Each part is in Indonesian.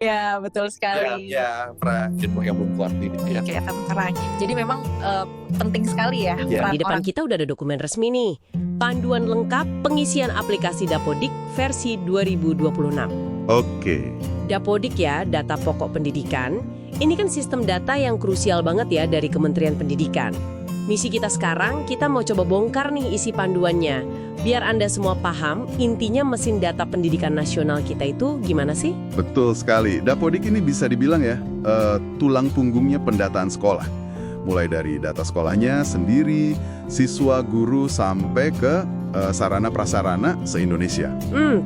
Ya, betul Ya, sekali. ya, pernah ilmu yang membuat ini ya. Kayak tenggerak. Jadi memang penting sekali ya Ya. peran Di depan orang. kita udah ada dokumen resmi nih. Panduan lengkap pengisian aplikasi Dapodik versi 2026. Oke, Dapodik ya, data pokok pendidikan. Ini kan sistem data yang krusial banget ya dari Kementerian Pendidikan. Misi kita sekarang, kita mau coba bongkar nih isi panduannya. Biar Anda semua paham, intinya mesin data pendidikan nasional kita itu gimana sih? betul sekali. Dapodik ini bisa dibilang ya, tulang punggungnya pendataan sekolah. Mulai dari data sekolahnya sendiri, siswa, guru, sampai ke sarana-prasarana se-Indonesia.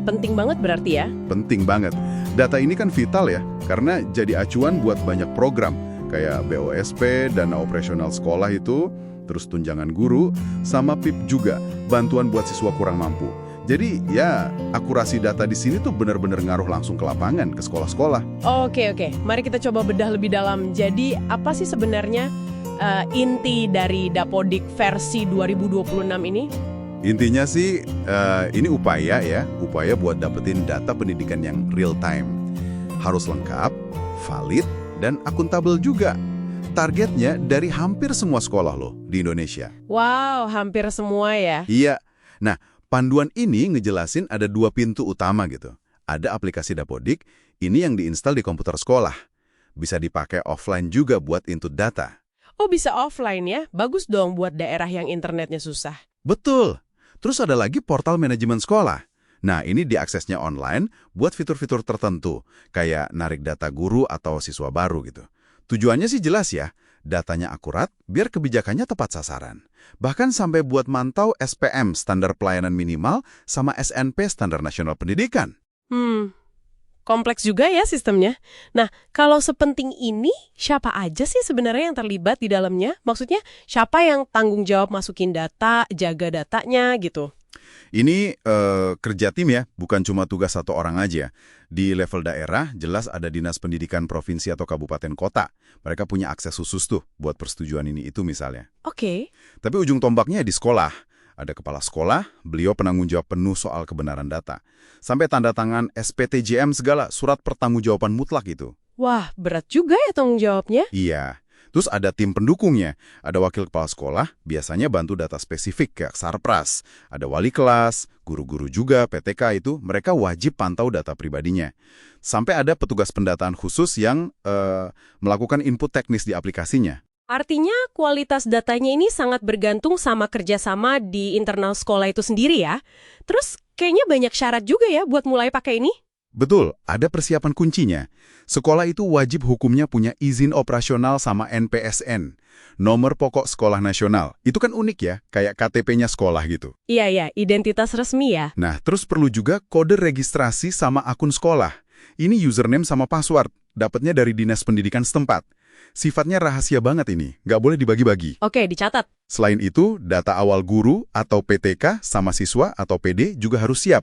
Penting banget berarti ya. Penting banget. Data ini kan vital ya, karena jadi acuan buat banyak program, kayak BOSP, dana operasional sekolah itu, terus tunjangan guru, sama PIP juga, bantuan buat siswa kurang mampu. Jadi ya, akurasi data di sini tuh benar-benar ngaruh langsung ke lapangan, ke sekolah-sekolah. Oke, mari kita coba bedah lebih dalam. Jadi apa sih sebenarnya inti dari Dapodik versi 2026 ini? Intinya sih, ini upaya buat dapetin data pendidikan yang real time. Harus lengkap, valid, dan akuntabel juga. Targetnya dari hampir semua sekolah loh di Indonesia. Wow, hampir semua ya. Iya. Nah, panduan ini ngejelasin ada 2 pintu utama gitu. Ada aplikasi Dapodik, ini yang diinstal di komputer sekolah. Bisa dipakai offline juga buat input data. Oh, bisa offline ya? Bagus dong buat daerah yang internetnya susah. Betul. Terus ada lagi portal manajemen sekolah. Nah, ini diaksesnya online buat fitur-fitur tertentu, kayak narik data guru atau siswa baru gitu. Tujuannya sih jelas ya, datanya akurat biar kebijakannya tepat sasaran. Bahkan sampai buat mantau SPM, Standar Pelayanan Minimal, sama SNP, Standar Nasional Pendidikan. Kompleks juga ya sistemnya. Nah, kalau sepenting ini, siapa aja sih sebenarnya yang terlibat di dalamnya? Maksudnya, siapa yang tanggung jawab masukin data, jaga datanya gitu? Ini kerja tim ya, bukan cuma tugas satu orang aja. Di level daerah, jelas ada Dinas Pendidikan Provinsi atau Kabupaten Kota. Mereka punya akses khusus tuh buat persetujuan ini itu misalnya. Oke. Tapi ujung tombaknya di sekolah. Ada kepala sekolah, beliau penanggung jawab penuh soal kebenaran data. Sampai tanda tangan SPTJM segala, surat pertanggungjawaban mutlak itu. Wah, berat juga ya tanggung jawabnya. Iya. Terus ada tim pendukungnya. Ada wakil kepala sekolah, biasanya bantu data spesifik kayak Sarpras. Ada wali kelas, guru-guru juga, PTK itu, mereka wajib pantau data pribadinya. Sampai ada petugas pendataan khusus yang melakukan input teknis di aplikasinya. Artinya kualitas datanya ini sangat bergantung sama kerjasama di internal sekolah itu sendiri ya. Terus kayaknya banyak syarat juga ya buat mulai pakai ini. Betul, ada persiapan kuncinya. Sekolah itu wajib hukumnya punya izin operasional sama NPSN, nomor pokok sekolah nasional. Itu kan unik ya, kayak KTP-nya sekolah gitu. Iya, identitas resmi ya. Nah, terus perlu juga kode registrasi sama akun sekolah. Ini username sama password, dapatnya dari Dinas Pendidikan setempat. Sifatnya rahasia banget ini, nggak boleh dibagi-bagi. Oke, dicatat. Selain itu, data awal guru atau PTK sama siswa atau PD juga harus siap.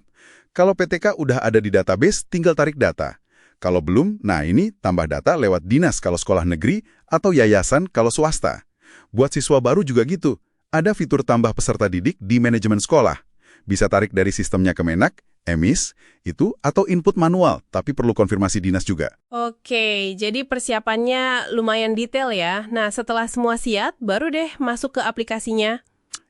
Kalau PTK udah ada di database, tinggal tarik data. Kalau belum, nah ini tambah data lewat dinas kalau sekolah negeri atau yayasan kalau swasta. Buat siswa baru juga gitu. Ada fitur tambah peserta didik di manajemen sekolah. Bisa tarik dari sistemnya Kemenak, EMIS, itu atau input manual, tapi perlu konfirmasi dinas juga. Oke, jadi persiapannya lumayan detail ya. Nah, setelah semua siap, baru deh masuk ke aplikasinya.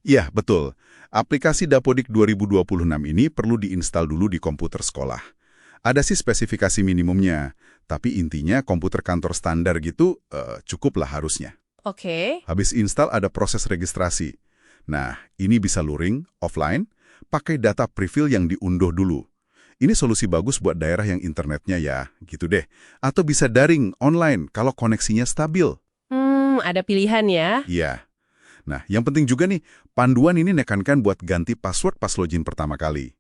Iya, betul. Aplikasi Dapodik 2026 ini perlu diinstal dulu di komputer sekolah. Ada sih spesifikasi minimumnya, tapi intinya komputer kantor standar gitu cukup lah harusnya. Oke. Habis install ada proses registrasi. Nah, ini bisa luring, offline, pakai data prefill yang diunduh dulu. Ini solusi bagus buat daerah yang internetnya ya, gitu deh. Atau bisa daring, online, kalau koneksinya stabil. Ada pilihan ya. Iya. Nah, yang penting juga nih, panduan ini nekankan buat ganti password pas login pertama kali.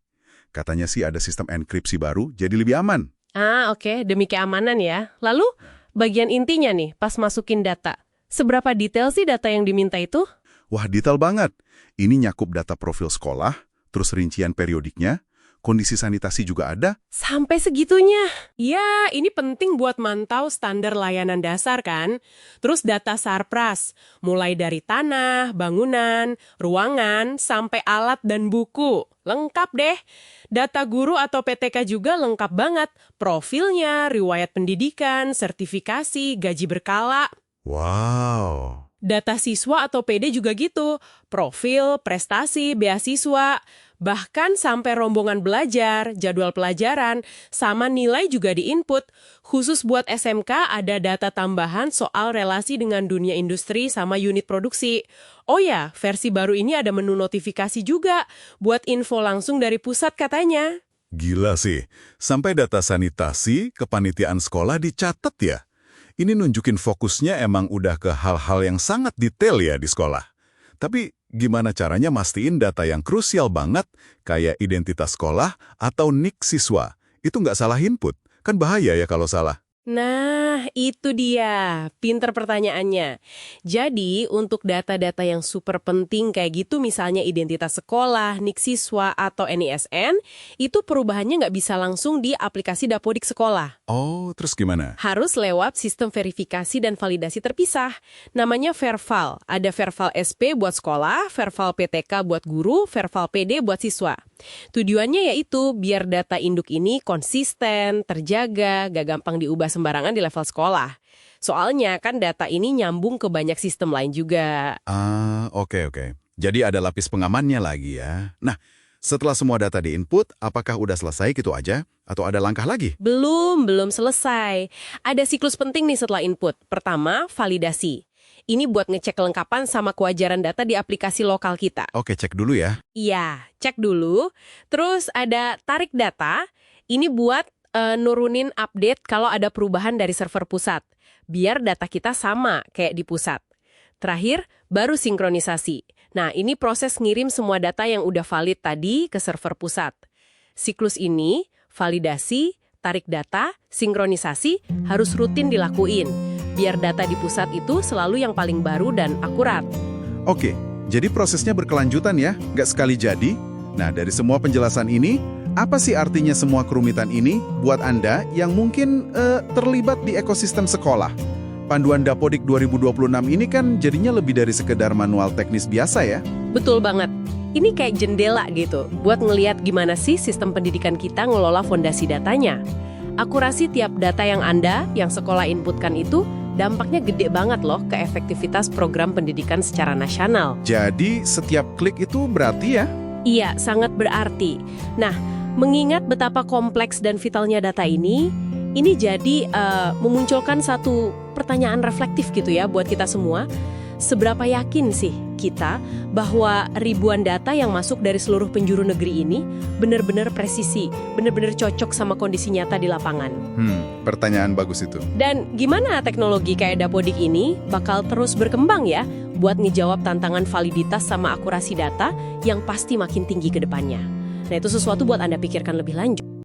Katanya sih ada sistem enkripsi baru, jadi lebih aman. Oke, demi keamanan ya. Lalu, bagian intinya nih, pas masukin data. Seberapa detail sih data yang diminta itu? Wah, detail banget. Ini nyakup data profil sekolah, terus rincian periodiknya, kondisi sanitasi juga ada. Sampai segitunya. Ya, ini penting buat mantau standar layanan dasar kan. Terus data Sarpras, mulai dari tanah, bangunan, ruangan, sampai alat dan buku. Lengkap deh. Data guru atau PTK juga lengkap banget. Profilnya, riwayat pendidikan, sertifikasi, gaji berkala. Wow. Data siswa atau PD juga gitu. Profil, prestasi, beasiswa, bahkan sampai rombongan belajar, jadwal pelajaran, sama nilai juga diinput. Khusus buat SMK ada data tambahan soal relasi dengan dunia industri sama unit produksi. Oh ya, versi baru ini ada menu notifikasi juga, buat info langsung dari pusat katanya. Gila sih, sampai data sanitasi, kepanitiaan sekolah dicatat ya. Ini nunjukin fokusnya emang udah ke hal-hal yang sangat detail ya di sekolah. Tapi gimana caranya mastiin data yang krusial banget, kayak identitas sekolah atau NIK siswa, itu nggak salah input? Kan bahaya ya kalau salah. Nah, itu dia. Pinter pertanyaannya. Jadi, untuk data-data yang super penting kayak gitu, misalnya identitas sekolah, NIK siswa, atau NISN, itu perubahannya nggak bisa langsung di aplikasi Dapodik sekolah. Oh, terus gimana? Harus lewat sistem verifikasi dan validasi terpisah. Namanya Verval. Ada Verval SP buat sekolah, Verval PTK buat guru, Verval PD buat siswa. Tujuannya yaitu biar data induk ini konsisten, terjaga, gak gampang diubah sembarangan di level sekolah. Soalnya kan data ini nyambung ke banyak sistem lain juga. Oke. Jadi ada lapis pengamannya lagi ya. Nah, setelah semua data diinput, apakah udah selesai gitu aja? Atau ada langkah lagi? Belum selesai. Ada siklus penting nih setelah input. Pertama, validasi. Ini buat ngecek kelengkapan sama kewajaran data di aplikasi lokal kita. Oke, cek dulu ya. Iya, cek dulu. Terus ada tarik data. Ini buat nurunin update kalau ada perubahan dari server pusat. Biar data kita sama kayak di pusat. Terakhir, baru sinkronisasi. Nah, ini proses ngirim semua data yang udah valid tadi ke server pusat. Siklus ini, validasi, tarik data, sinkronisasi, harus rutin dilakuin. Biar data di pusat itu selalu yang paling baru dan akurat. Oke, jadi prosesnya berkelanjutan ya, nggak sekali jadi. Nah, dari semua penjelasan ini, apa sih artinya semua kerumitan ini buat Anda yang mungkin terlibat di ekosistem sekolah? Panduan Dapodik 2026 ini kan jadinya lebih dari sekedar manual teknis biasa ya? Betul banget. Ini kayak jendela gitu, buat ngeliat gimana sih sistem pendidikan kita ngelola fondasi datanya. Akurasi tiap data yang Anda, yang sekolah inputkan itu, dampaknya gede banget loh ke efektivitas program pendidikan secara nasional. Jadi setiap klik itu berarti ya? Iya, sangat berarti. Nah, mengingat betapa kompleks dan vitalnya data ini jadi memunculkan satu pertanyaan reflektif gitu ya buat kita semua. Seberapa yakin sih kita bahwa ribuan data yang masuk dari seluruh penjuru negeri ini benar-benar presisi, benar-benar cocok sama kondisi nyata di lapangan? Pertanyaan bagus itu. Dan gimana teknologi kayak Dapodik ini bakal terus berkembang ya buat ngejawab tantangan validitas sama akurasi data yang pasti makin tinggi ke depannya. Nah, itu sesuatu buat Anda pikirkan lebih lanjut.